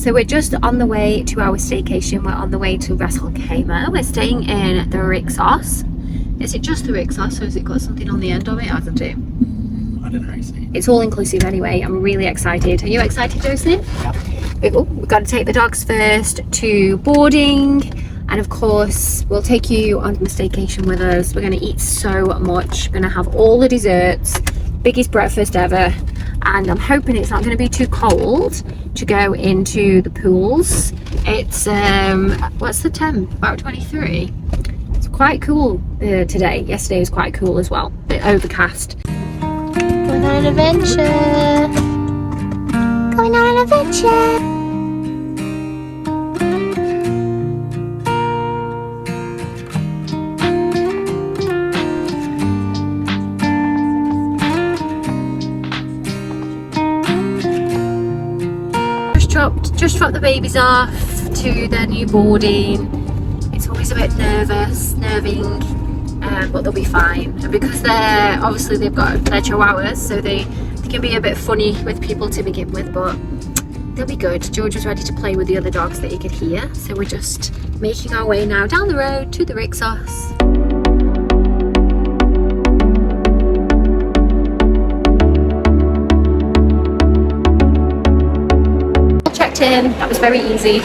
So we're just on the way to our staycation. We're on the way to Ras Al Khaimah. We're staying in the Rixos. Is it just the Rixos, or has it got something on the end of it, hasn't it? I don't know how you say it. It's all inclusive anyway. I'm really excited. Are you excited, Joseph? Yeah. We've got to take the dogs first to boarding, and of course we'll take you on the staycation with us. We're going to eat so much. We're going to have all the desserts, biggest breakfast ever, and I'm hoping it's not going to be too cold to go into the pools. It's what's the temp? About 23. It's quite cool today. Yesterday was quite cool as well. A bit overcast. Going on an adventure. Going on an adventure. Just dropped the babies off to their new boarding. It's always a bit nerving, but they'll be fine. And because they've got their chihuahuas, so they can be a bit funny with people to begin with, but they'll be good. George was ready to play with the other dogs that he could hear, so we're just making our way now down the road to the Rixos. That was very easy.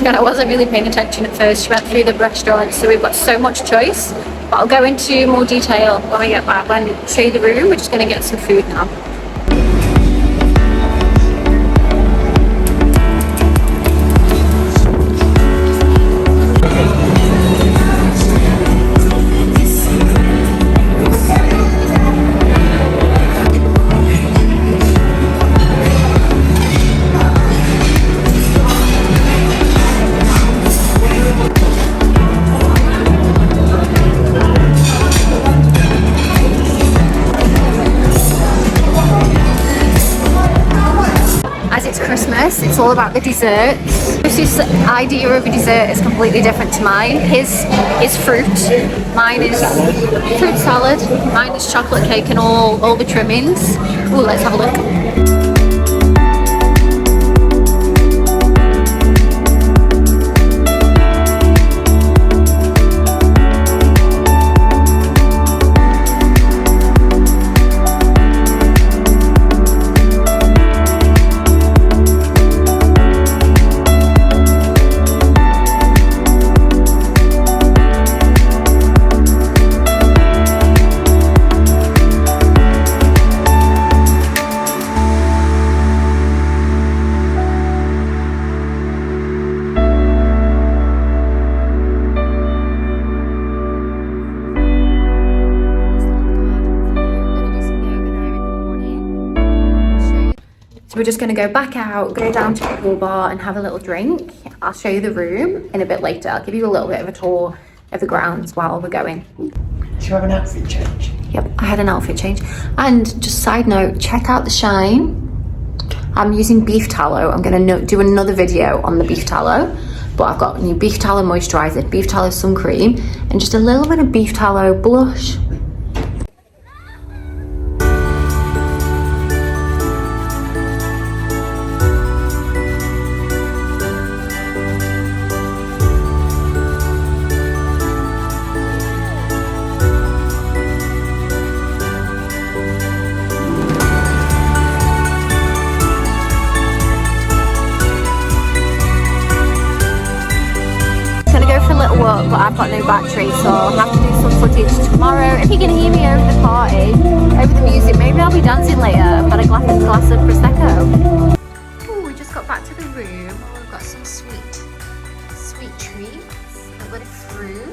I wasn't really paying attention at first. She went through the restaurants, so we've got so much choice, but I'll go into more detail when we get back. When I show you the room, we're just going to get some food now. It's all about the desserts. His idea of a dessert is completely different to mine. His is fruit, mine is fruit salad, mine is chocolate cake and all the trimmings. Ooh, let's have a look. So we're just going to go back out, go down to the pool bar and have a little drink. I'll show you the room in a bit later. I'll give you a little bit of a tour of the grounds while we're going. Did you have an outfit change? Yep, I had an outfit change. And just side note, check out the shine. I'm using beef tallow. I'm going to do another video on the beef tallow. But I've got new beef tallow moisturizer, beef tallow sun cream, and just a little bit of beef tallow blush. Walk, but I've got no battery, so I'll have to do some footage tomorrow. If you can hear me over the party, over the music, maybe I'll be dancing later. I've got a glass of Prosecco. Oh, we just got back to the room. We've got some sweet treats, a bit of fruit.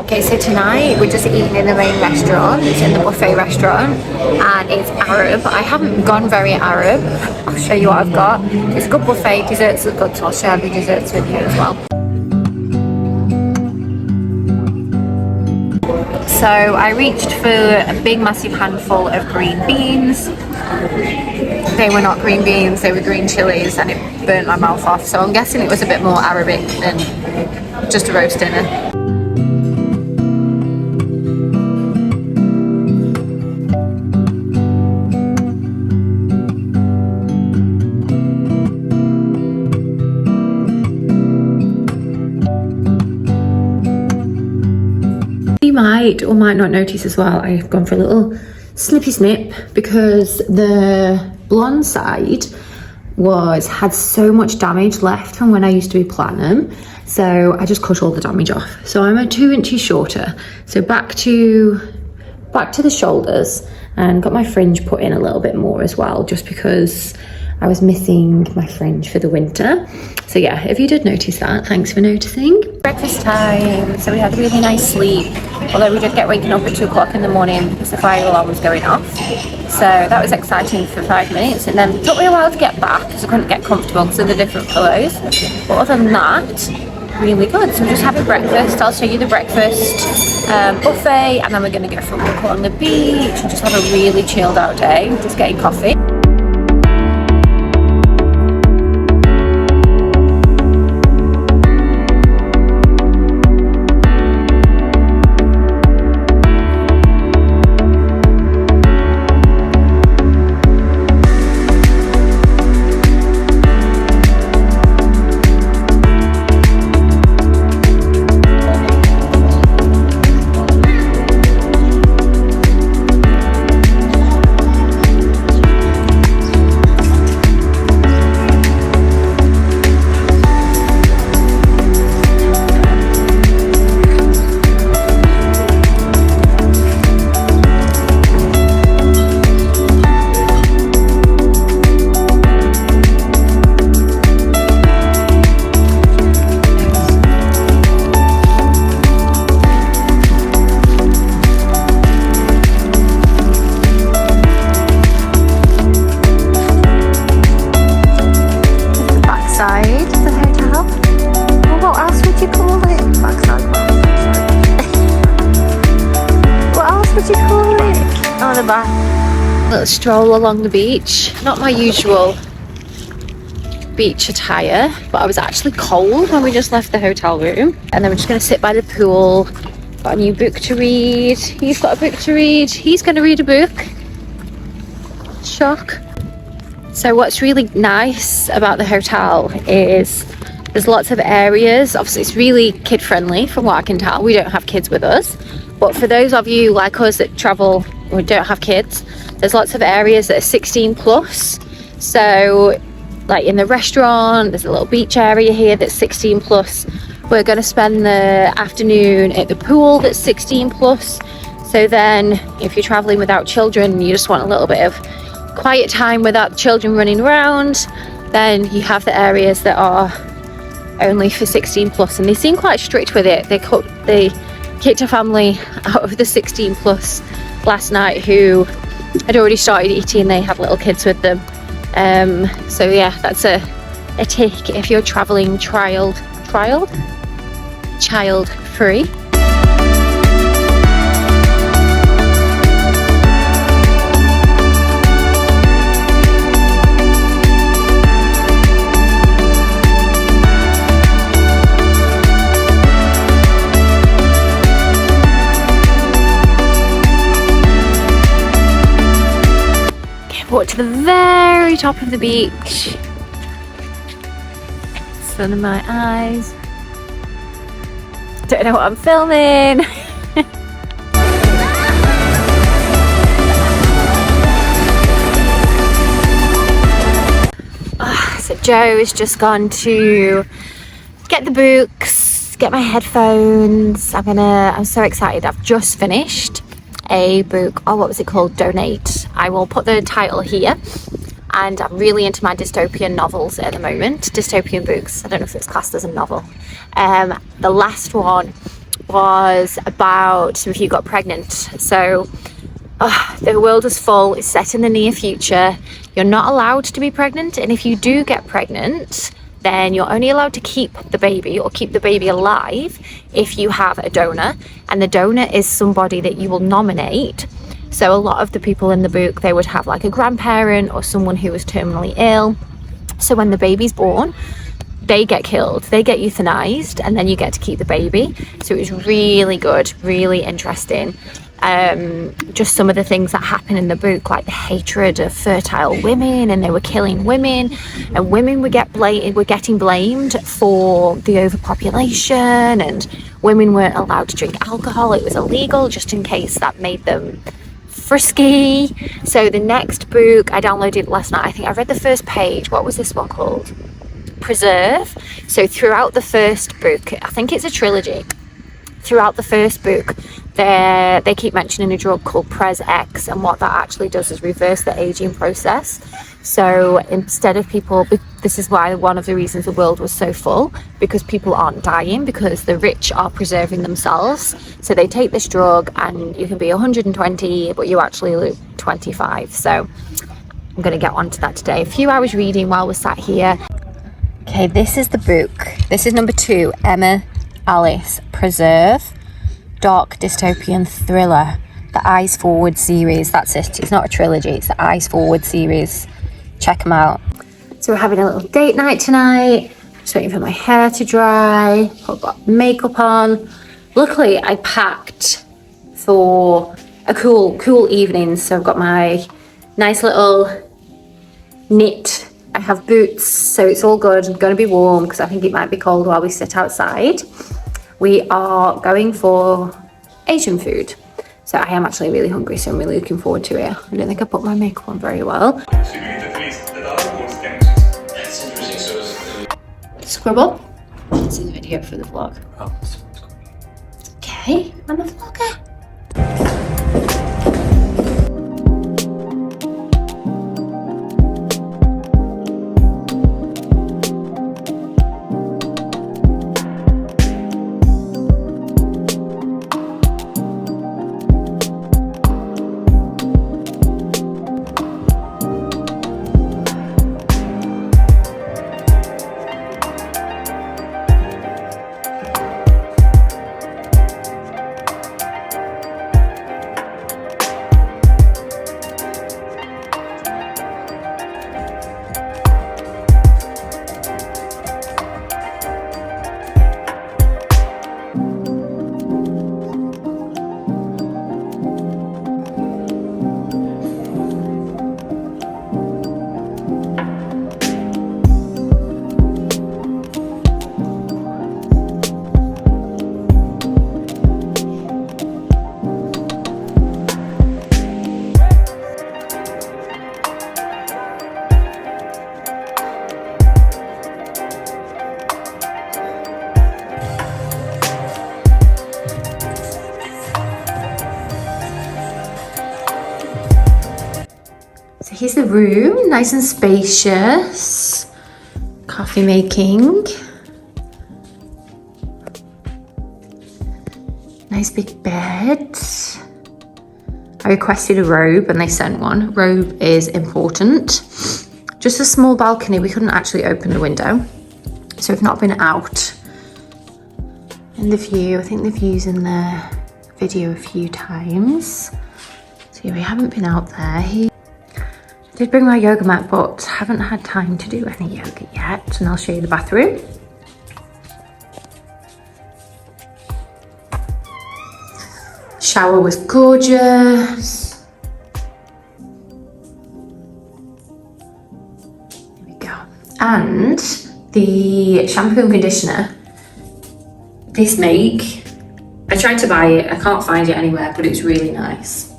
Okay, so tonight we're just eating in the main restaurant. It's in the buffet restaurant and it's Arab. I haven't gone very Arab. I'll show you what I've got. It's a good buffet, desserts are good, so I'll share the desserts with you as well. So I reached for a big massive handful of green beans. They were not green beans, they were green chilies, and it burnt my mouth off. So I'm guessing it was a bit more Arabic than just a roast dinner. might or might not notice as well, I've gone for a little snippy snip because the blonde side had so much damage left from when I used to be platinum, so I just cut all the damage off. So I'm 2 inches shorter, so back to the shoulders, and got my fringe put in a little bit more as well, just because I was missing my fringe for the winter. So yeah, if you did notice that, thanks for noticing. Breakfast time. So we had a really nice sleep, although we did get waken up at 2 o'clock in the morning because the fire alarm was going off. So that was exciting for 5 minutes, and then it took me a while to get back because I couldn't get comfortable because of the different pillows. But other than that, really good. So we're just having breakfast. I'll show you the breakfast buffet, and then we're going to go for a walk on the beach and just have a really chilled out day, just getting coffee. Little stroll along the beach. Not my usual beach attire, but I was actually cold when we just left the hotel room. And then we're just going to sit by the pool. Got a new book to read. He's got a book to read. He's going to read a book. Shock. So what's really nice about the hotel is there's lots of areas. Obviously it's really kid friendly from what I can tell. We don't have kids with us, but for those of you like us that travel or don't have kids, there's lots of areas that are 16 plus. So like in the restaurant, there's a little beach area here that's 16 plus. We're going to spend the afternoon at the pool that's 16 plus. So then if you're traveling without children, you just want a little bit of quiet time without the children running around, then you have the areas that are only for 16 plus, and they seem quite strict with it. They kicked a family out of the 16 plus last night who had already started eating. They had little kids with them, so yeah, that's a tick if you're traveling child free. Walk to the very top of the beach. Sun in my eyes. Don't know what I'm filming. So Joe has just gone to get the books, get my headphones. I'm so excited. I've just finished a book. Oh, what was it called? Donate. I will put the title here. And I'm really into my dystopian novels at the moment. Dystopian books. I don't know if it's classed as a novel. The last one was about if you got pregnant. So the world is full. It's set in the near future. You're not allowed to be pregnant, and if you do get pregnant, then you're only allowed to keep the baby or keep the baby alive if you have a donor, and the donor is somebody that you will nominate. So a lot of the people in the book, they would have like a grandparent or someone who was terminally ill. So when the baby's born, they get killed, they get euthanized, and then you get to keep the baby. So it was really good, really interesting. just some of the things that happen in the book, like the hatred of fertile women, and they were killing women, and women were getting blamed for the overpopulation, and women weren't allowed to drink alcohol. It was illegal, just in case that made them frisky. So the next book I downloaded last night, I think I read the first page. What was this one called? Preserve. So throughout the first book, I think it's a trilogy, throughout the first book they keep mentioning a drug called Pres-X, and what that actually does is reverse the aging process. So instead of people, this is why one of the reasons the world was so full, because people aren't dying, because the rich are preserving themselves. So they take this drug and you can be 120 but you actually look 25. So I'm going to get onto that today. A few hours reading while we're sat here. Okay, this is the book. This is number 2, Emma Alice, Preserve, dark dystopian thriller, the Eyes Forward series. That's it. It's not a trilogy, it's the Eyes Forward series. Check them out. So we're having a little date night tonight. Just waiting for my hair to dry. I've got makeup on. Luckily, I packed for a cool evening. So I've got my nice little knit. I have boots, so it's all good. I'm going to be warm because I think it might be cold while we sit outside. We are going for Asian food. So I am actually really hungry, so I'm really looking forward to it. I don't think I put my makeup on very well. Scribble. This is a video for the vlog. Oh, Okay, I'm a vlogger. So here's the room, nice and spacious. Coffee making. Nice big bed. I requested a robe and they sent one. Robe is important. Just a small balcony, we couldn't actually open the window. So we've not been out. And the view, I think the view's in the video a few times. So yeah, we haven't been out there. I did bring my yoga mat, but haven't had time to do any yoga yet. And I'll show you the bathroom. Shower was gorgeous. Here we go. And the shampoo and conditioner, this make, I tried to buy it, I can't find it anywhere, but it's really nice.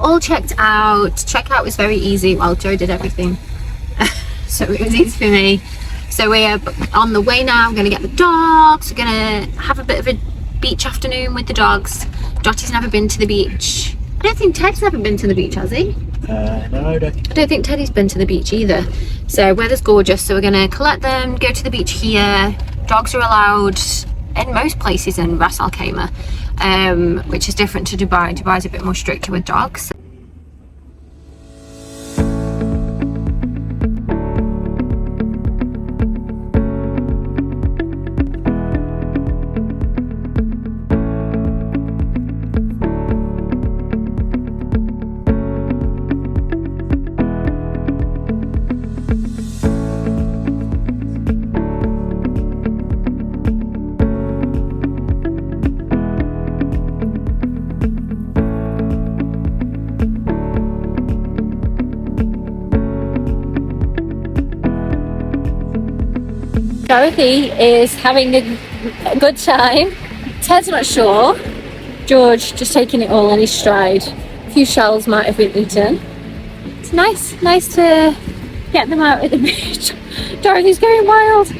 All checked out. Checkout was very easy. Well, Joe did everything. So it was easy for me. So we're on the way now. I'm going to get the dogs. We're going to have a bit of a beach afternoon with the dogs. Dottie's never been to the beach. I don't think Ted's never been to the beach, has he? no, I don't think Teddy's been to the beach either. So weather's gorgeous. So we're going to collect them, go to the beach here. Dogs are allowed in most places in Ras Al Khaimah, which is different to Dubai. Dubai's a bit more stricter with dogs. Dorothy is having a good time. Ted's not sure. George just taking it all in his stride. A few shells might have been eaten. It's nice to get them out at the beach. Dorothy's going wild.